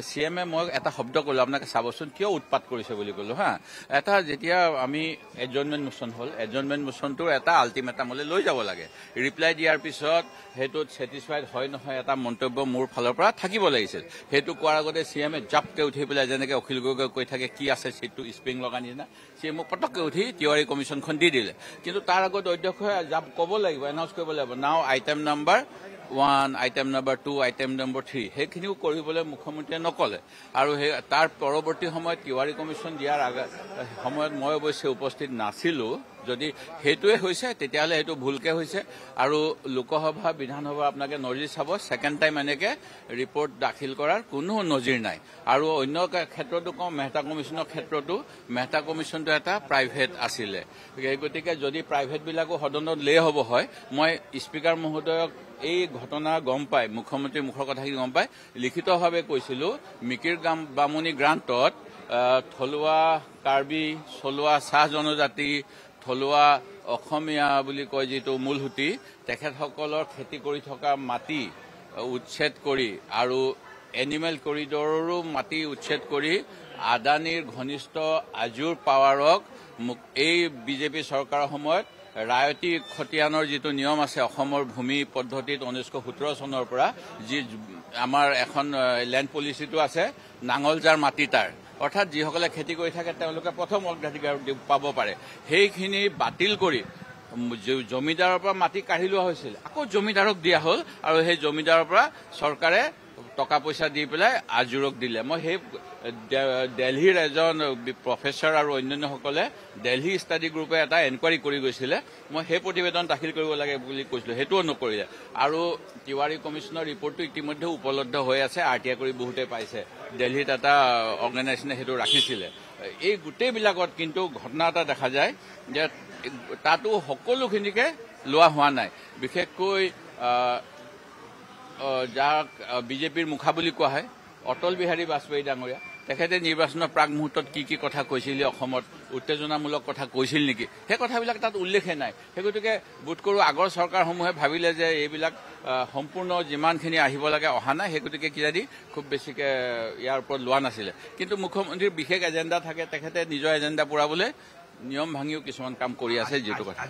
CMে মই এটা শব্দ কলো আপোনাক চাবচোন কিয় উৎপাত কৰিছে বুলি কলো হা এটা যেতিয়া আমি এডজৰ্নমেণ্ট মোচন হল এডজৰ্নমেণ্ট মোচনটো এটা আল্টিমেটামলৈ লৈ যাব লাগে ৰিপ্লাই দিয়াৰ পিছত হেতুত স্যাটিসফাইড হয় নহয় এটা মন্তব্য মোৰ ফালৰ পৰা থাকিব লাগিছিল হেতু কোৱাৰ আগতে CMে জাপকে উঠি পেলাই যেনেকৈ অখিল গগৈ কৈ থাকে কি আছে সেটো স্প্ৰিং লগা নিচিনা CMক পটককে উঠি তিৱাৰী কমিশনখন দি দিলে কিন্তু তাৰ আগত অধ্যক্ষই জাপ ক'ব লাগিব এনাউন্স কৰিব লাগিব নাও item number 1 item number 2 item number 3 হেখিনিও কৰিবলৈ মুখ্যমন্ত্ৰীয়ে নকলে আৰু তাৰ পৰৱৰ্তী সময়ত তিৱাৰী কমিশন দিয়াৰ সময়ত মই অৱশ্যে উপস্থিত নাছিলো যদি হেতুৱে হৈছে তেতিয়াহলে হেতু ভুলকে হৈছে আৰু লোকসভা বিধানসভা আপোনাকে নজিৰ চাব সেকেন্ড টাইম এনেকে ৰিপৰ্ট দাখিল কৰাৰ কোনো নজিৰ নাই আৰু অন্য ক্ষেত্ৰতো কম মেহতা কমিশনৰ ক্ষেত্ৰতো মেহতা কমিশনটো এটা প্ৰাইভেট আছিলে গতিকে যদি প্ৰাইভেট বিলাকো সদনত লে হ'ব হয় মই স্পিকাৰ মহোদয়ক এই ঘটনা গম পাই মুখ্যমন্ত্ৰীৰ মুখৰ কথা গম পাই লিখিতভাৱে কৈছিলো মিকিৰ বামুনি গ্ৰান্তত থলুৱা কাৰ্বি চলুৱা চাহ জনজাতি থলুৱা অসমীয়া বুলি কয় যেটো মূলহুতি তেখেতসকলৰ খেতি কৰি থকা মাটি উচ্ছেদ কৰি আৰু এনিমেল কৰিডৰৰো মাটি উচ্ছেদ কৰি আদানীৰ ঘনিষ্ঠ আজুৰ পাৱাৰক এই বিজেপি চৰকাৰৰ সময়ত ৰায়তী খতিয়ানৰ যেটো নিয়ম আছে অসমৰ ভূমি পদ্ধতিত 1917 চনৰ পৰা যি আমাৰ এখন ল্যান্ড পলিচিটো আছে নাঙলজাৰ মাটি তাৰ অৰ্থাৎ যিসকলে খেতি কৰি থাকে তেওঁলোকে প্ৰথম অগ্ৰাধিকাৰ পাব পাৰে সেইখিনি বাতিল কৰি জমিদাৰৰ পৰা মাটি কাঢ়ি লোৱা হৈছিল আকৌ জমিদাৰক দিয়া হ'ল আৰু সেই জমিদাৰৰ পৰা চৰকাৰে টকা পইচা দি পেলাই আজুৰক দিলে মই সেই দিল্লীৰ এজন প্ৰফেসৰ আৰু অন্যান্যসকলে দিল্লী ষ্টাডি গ্ৰুপে এটা এনকুৱাৰী কৰি গৈছিলে মই সেই প্ৰতিবেদন দাখিল কৰিব লাগে বুলি কৈছিলো হেতুও নকৰিলে আৰু তিৱাৰী কমিশনৰ ৰিপৰ্টটো ইতিমধ্যে উপলব্ধ হৈ আছে আৰটিআই কৰি বহুতে পাইছে দিল্লীত এটা অৰ্গানাইজেশ্যনে হেতু ৰাখিছিলে এই গোটেই বিলাকত কিন্তু ঘটনা এটা দেখা যায় যে তাতো সকলোখিনিকে লোৱা হোৱা নাই বিশেষকৈ যাক বিজেপিৰ মুখা বুলি কোৱা হয় অটল বিহাৰী বাজপেয়ী ডাঙৰীয়া তেখেতে নিৰ্বাচনৰ প্ৰাক মুহূৰ্তত কি কথা কৈছিল অসমত উত্তেজনামূলক কথা কৈছিল নেকি সেই কথাবিলাক তাত উল্লেখে নাই হেগতিকে বোধ কৰো আগৰ চৰকাৰসমূহে ভাবিলে যে এইবিলাক সম্পূৰ্ণ যিমানখিনি আহিব লাগে অহা নাই হেগতিকে কিজানি খুব বেছিকে ইয়াৰ ওপৰত লোৱা নাছিলে কিন্তু মুখ্যমন্ত্ৰীৰ বিশেষ এজেণ্ডা থাকে তেখেতে নিজৰ এজেণ্ডা পুৰাবলৈ নিয়ম ভাঙিও কিছুমান কাম কৰি আছে যেটো কথা